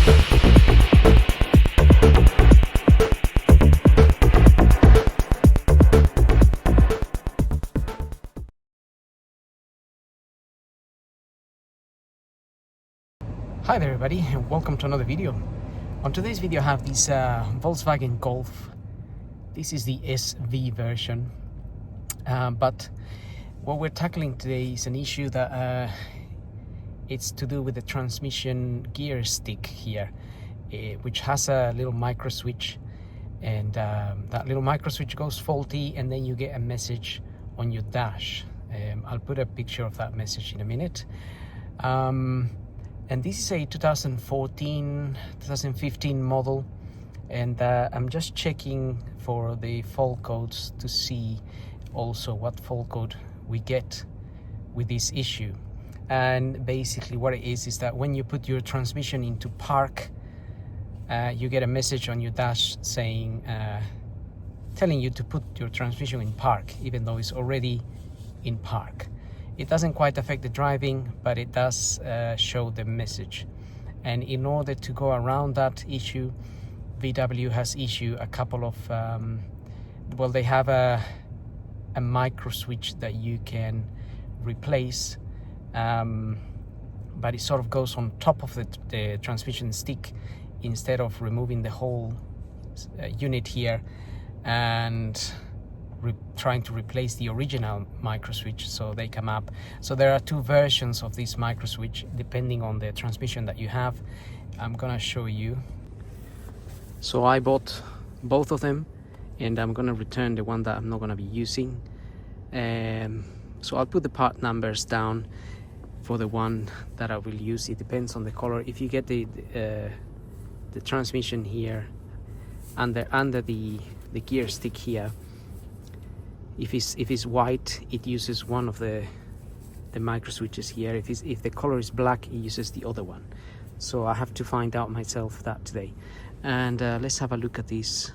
Hi there everybody, and welcome to another video. On today's video I have this Volkswagen Golf. This is the SV version, but what we're tackling today is an issue that it's to do with the transmission gear stick here, which has a little micro switch, and that little micro switch goes faulty, and then you get a message on your dash. I'll put a picture of that message in a minute. And this is a 2015 model, and I'm just checking for the fault codes to see also what fault code we get with this issue. And basically what it is that when you put your transmission into park, you get a message on your dash saying, telling you to put your transmission in park, even though it's already in park. It doesn't quite affect the driving, but it does show the message. And in order to go around that issue, VW has issued a couple of, well, they have a micro switch that you can replace, but it sort of goes on top of the transmission stick instead of removing the whole unit here and trying to replace the original micro switch, so they come up. So there are two versions of this micro switch depending on the transmission that you have. I'm gonna show you. So I bought both of them, and I'm gonna return the one that I'm not gonna be using. So I'll put the part numbers down for the one that I will use. It depends on the color. If you get the transmission here under the gear stick here, if it's white, it uses one of the micro switches here. If the color is black, it uses the other one. So I have to find out myself that today. And let's have a look at these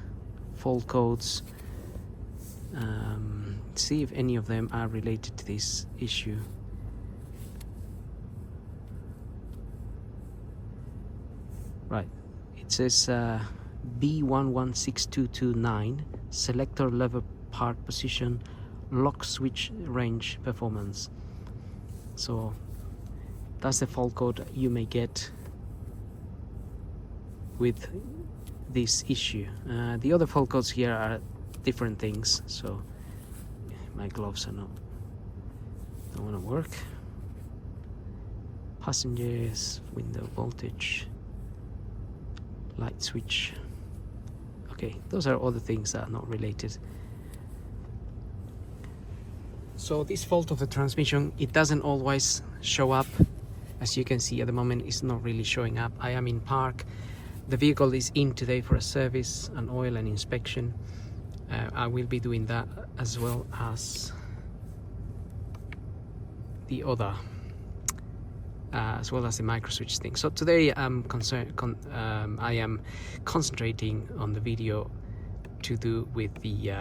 fault codes, see if any of them are related to this issue. Right, it says B116229, selector lever part position, lock switch range performance. So that's the fault code you may get with this issue. The other fault codes here are different things, so my gloves are don't want to work. Passengers, window voltage, light switch. Okay, those are all the things that are not related. So this fault of the transmission, it doesn't always show up. As you can see at the moment, it's not really showing up. I am in park. The vehicle is in today for a service, an oil and inspection. I will be doing that as well as the other, as well as the micro switch thing. So today I'm I am concentrating on the video to do with the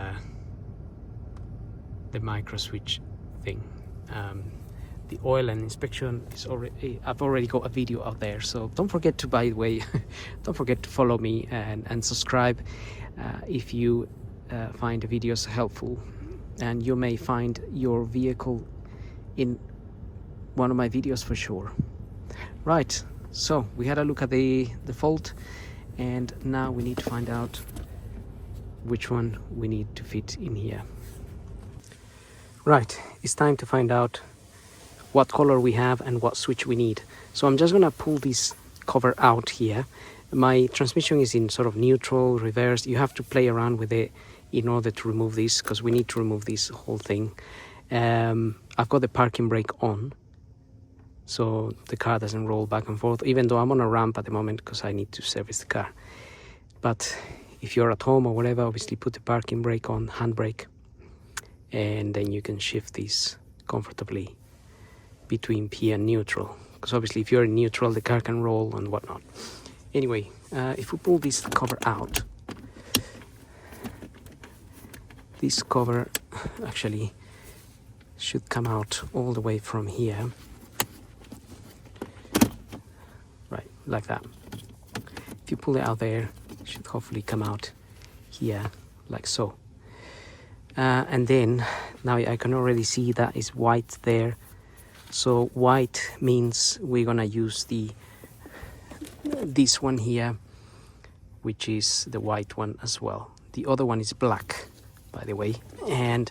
micro switch thing. The oil and inspection is already, I've already got a video out there, so don't forget to, by the way, don't forget to follow me and subscribe if you find the videos helpful, and you may find your vehicle in one of my videos for sure. Right, so we had a look at the fault, and now we need to find out which one we need to fit in here. Right, it's time to find out what color we have and what switch we need. So I'm just gonna pull this cover out here. My transmission is in sort of neutral, reverse. You have to play around with it in order to remove this, because we need to remove this whole thing. I've got the parking brake on, so the car doesn't roll back and forth, even though I'm on a ramp at the moment because I need to service the car. But if you're at home or whatever, obviously put the parking brake on, handbrake, and then you can shift this comfortably between P and neutral, because obviously if you're in neutral, the car can roll and whatnot. Anyway, if we pull this cover out, this cover actually should come out all the way from here, right, like that. If you pull it out there, it should hopefully come out here like so. And then now I can already see that is white there. So white means we're gonna use this one here, which is the white one as well. The other one is black, by the way, and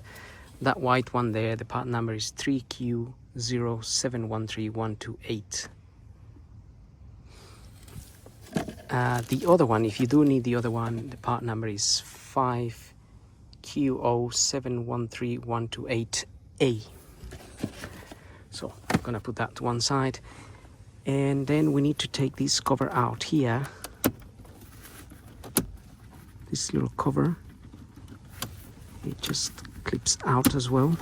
that white one there, the part number is 3Q0713128. The other one, if you do need the other one, the part number is 5Q0713128A. So I'm gonna put that to one side, and then we need to take this cover out here. This little cover, it just clips out as well.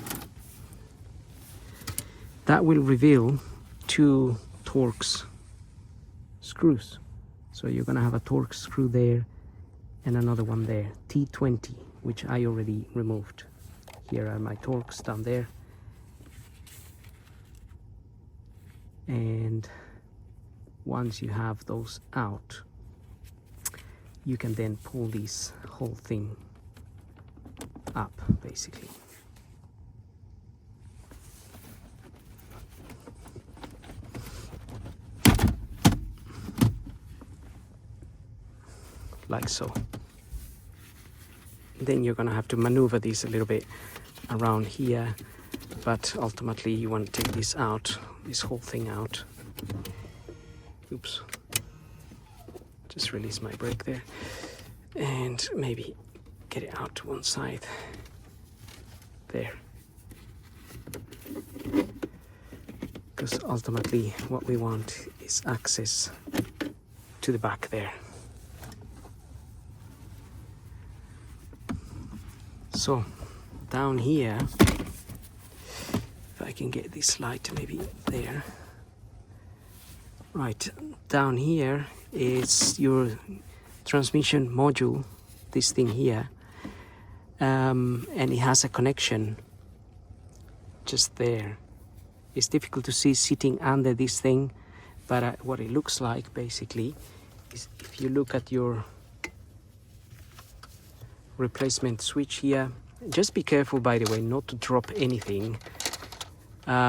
That will reveal 2 Torx screws. So you're gonna have a Torx screw there and another one there, T20, which I already removed. Here are my Torx down there. And once you have those out, you can then pull this whole thing up, basically. Like so. Then you're gonna have to maneuver this a little bit around here, but ultimately you want to take this out, this whole thing out. Oops. Just release my brake there, and maybe get it out to one side. There. Because ultimately what we want is access to the back there. So down here, if I can get this light maybe there. Right, down here is your transmission module, this thing here, and it has a connection just there. It's difficult to see sitting under this thing, but what it looks like basically is, if you look at your replacement switch here, just be careful, by the way, not to drop anything.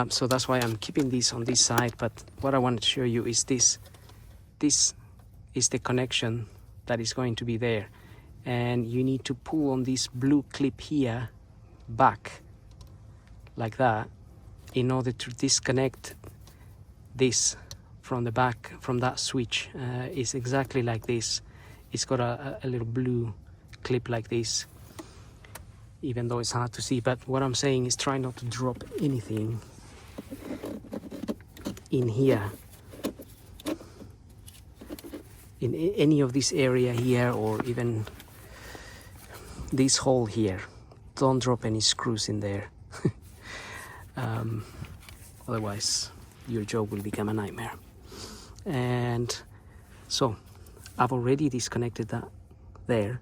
So that's why I'm keeping this on this side, but what I want to show you is this is the connection that is going to be there, and you need to pull on this blue clip here back like that in order to disconnect this from the back from that switch. It's exactly like this. It's got a little blue clip like this, even though it's hard to see. But what I'm saying is try not to drop anything in here, in any of this area here, or even this hole here. Don't drop any screws in there. Otherwise your job will become a nightmare. And so I've already disconnected that there,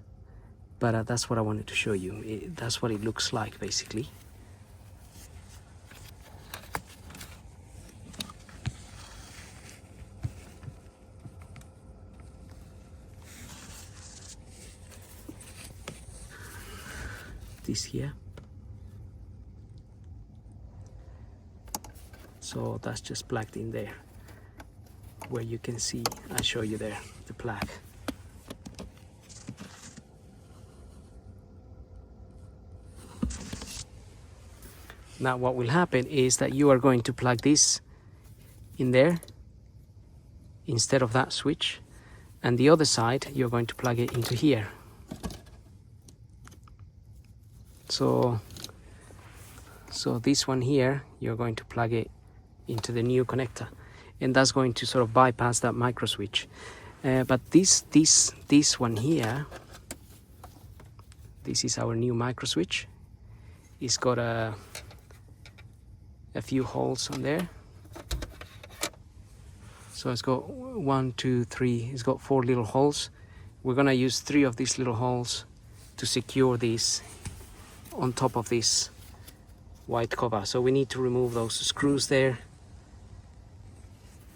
but that's what I wanted to show you. That's what it looks like basically. This here. So that's just plugged in there, where you can see, I show you there, the plug. Now what will happen is that you are going to plug this in there instead of that switch, and the other side you're going to plug it into here. So this one here, you're going to plug it into the new connector, and that's going to sort of bypass that micro switch. But this one here, this is our new micro switch. It's got a few holes on there. So it's got 1, 2, 3. It's got 4 little holes. We're gonna use 3 of these little holes to secure these on top of this white cover. So we need to remove those screws there.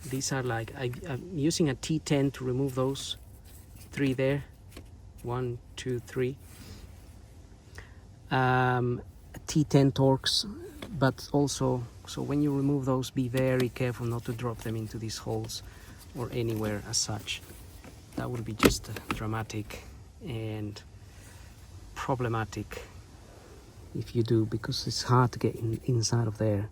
These are like, I'm using a T10 to remove those, 3 there, 1, 2, 3. T10 torques, but also, so when you remove those, be very careful not to drop them into these holes or anywhere as such. That would be just dramatic and problematic if you do, because it's hard to get inside of there.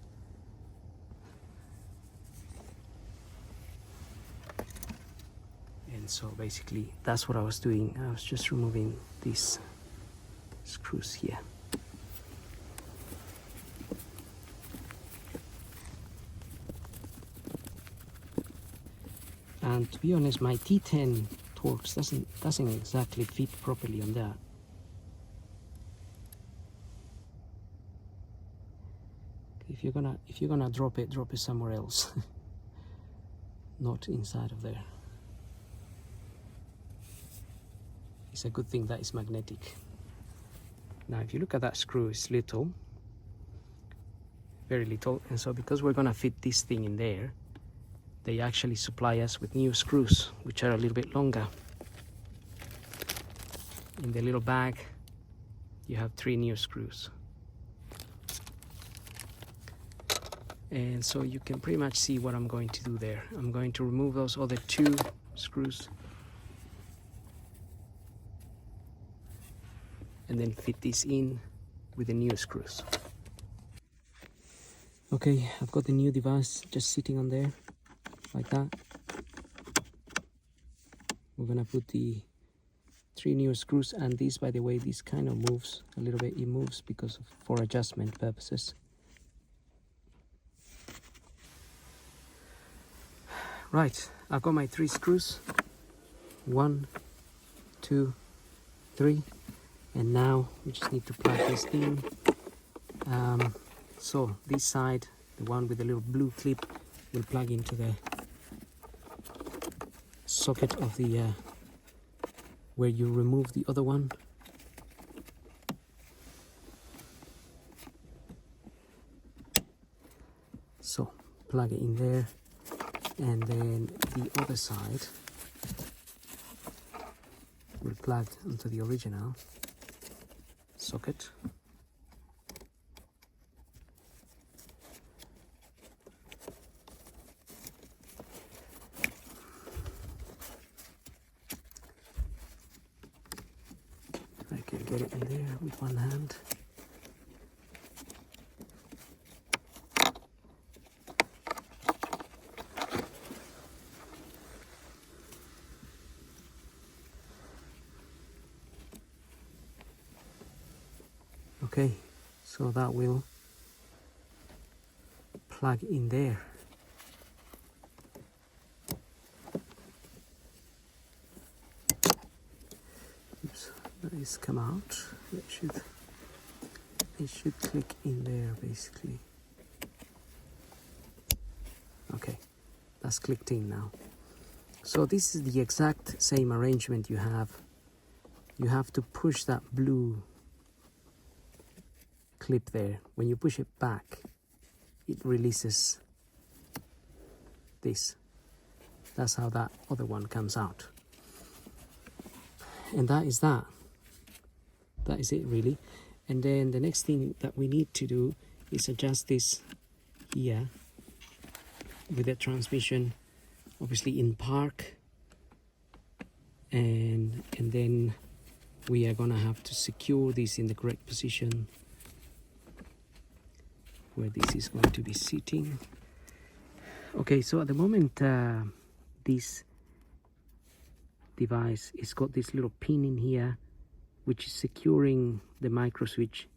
And so basically that's what I was doing. I was just removing these screws here. And to be honest, my T10 torques doesn't exactly fit properly on that. If you're gonna drop it somewhere else, not inside of there. It's a good thing that it's magnetic. Now, if you look at that screw, it's little, very little, and so because we're gonna fit this thing in there, they actually supply us with new screws, which are a little bit longer. In the little bag, you have 3 new screws. And so you can pretty much see what I'm going to do there. I'm going to remove those other 2 screws and then fit this in with the new screws. Okay, I've got the new device just sitting on there like that. We're gonna put the 3 new screws, and this, by the way, this kind of moves a little bit. It moves because for adjustment purposes. Right, I've got my 3 screws, 1, 2, 3, and now we just need to plug this in. So this side, the one with the little blue clip, will plug into the socket of the where you remove the other one. So plug it in there. And then the other side will plug into the original socket. I can get it in there with one hand. Okay, so that will plug in there. Oops, that is come out. It should click in there basically. Okay, that's clicked in now. So this is the exact same arrangement you have. You have to push that blue clip there. When you push it back, it releases this. That's how that other one comes out. And that is that. That is it really. And then the next thing that we need to do is adjust this here with the transmission obviously in park, and then we are gonna have to secure this in the correct position where this is going to be sitting. Okay, so at the moment this device is got this little pin in here which is securing the micro switch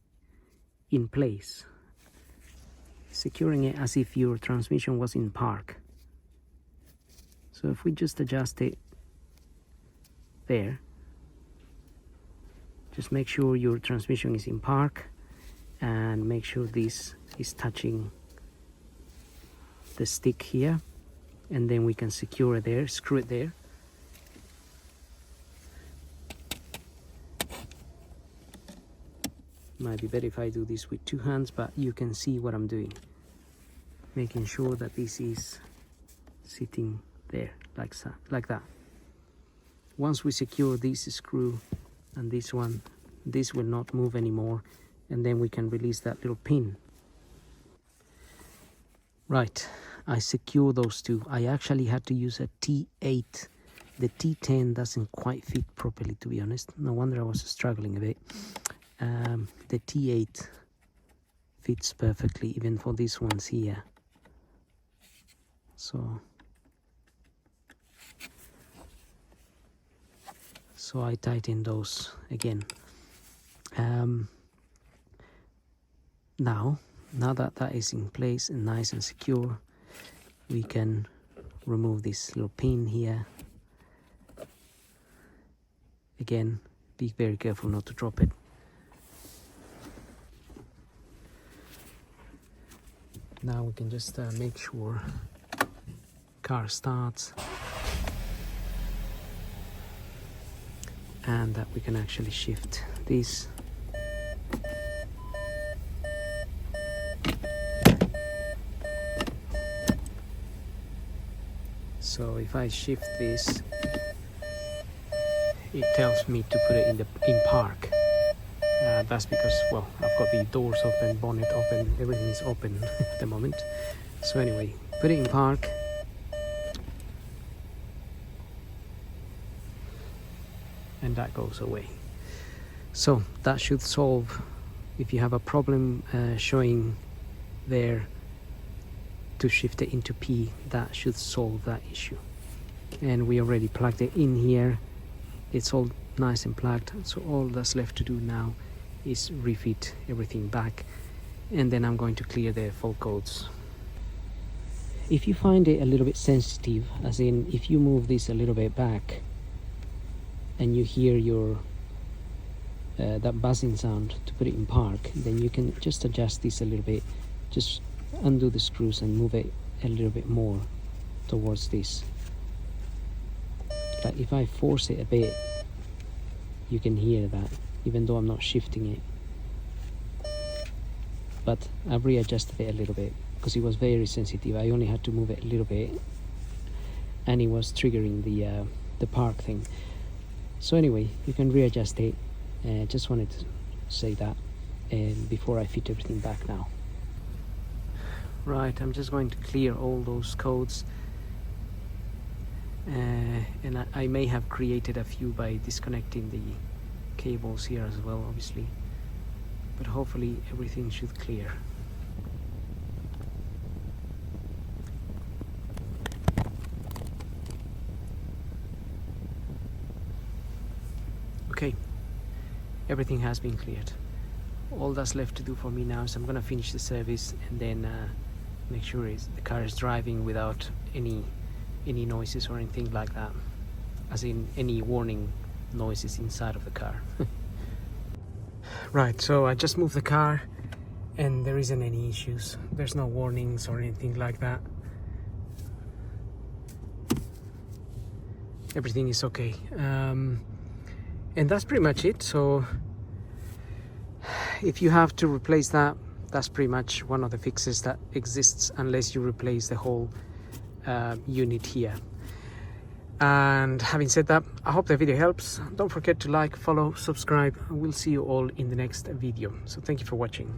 in place, securing it as if your transmission was in park. So if we just adjust it there, just make sure your transmission is in park and make sure this is touching the stick here, and then we can secure it there, screw it there. Might be better if I do this with 2 hands, but you can see what I'm doing, making sure that this is sitting there like that. once we secure this screw and this one, this will not move anymore, and then we can release that little pin. Right, I secure those two. I actually had to use a T8. The T10 doesn't quite fit properly, to be honest. No wonder I was struggling a bit. The T8 fits perfectly, even for these ones here. So I tighten those again. Now that that is in place and nice and secure, we can remove this little pin here. Again, be very careful not to drop it. Now we can just make sure car starts and that we can actually shift this. So if I shift this, it tells me to put it in park. That's because, well, I've got the doors open, bonnet open, everything is open at the moment. So anyway, put it in park. And that goes away. So that should solve, if you have a problem showing there to shift it into P, that should solve that issue. And we already plugged it in here. It's all nice and plugged, so all that's left to do now is refit everything back, and then I'm going to clear the fault codes. If you find it a little bit sensitive, as in if you move this a little bit back and you hear your that buzzing sound to put it in park, then you can just adjust this a little bit. Just undo the screws and move it a little bit more towards this. Like if I force it a bit, you can hear that, even though I'm not shifting it. But I've readjusted it a little bit because it was very sensitive. I only had to move it a little bit and it was triggering the park thing. So anyway, you can readjust it. Just wanted to say that before I fit everything back now. Right, I'm just going to clear all those codes. And I may have created a few by disconnecting the cables here as well, obviously, but hopefully everything should clear. Okay, everything has been cleared. All that's left to do for me now is I'm gonna finish the service and then make sure the car is driving without any noises or anything like that, as in any warning noises inside of the car. Right, so I just moved the car and there isn't any issues. There's no warnings or anything like that. Everything is okay. And that's pretty much it. So if you have to replace that, that's pretty much one of the fixes that exists, unless you replace the whole unit here. And having said that, I hope the video helps. Don't forget to like, follow, subscribe, and we'll see you all in the next video. So thank you for watching.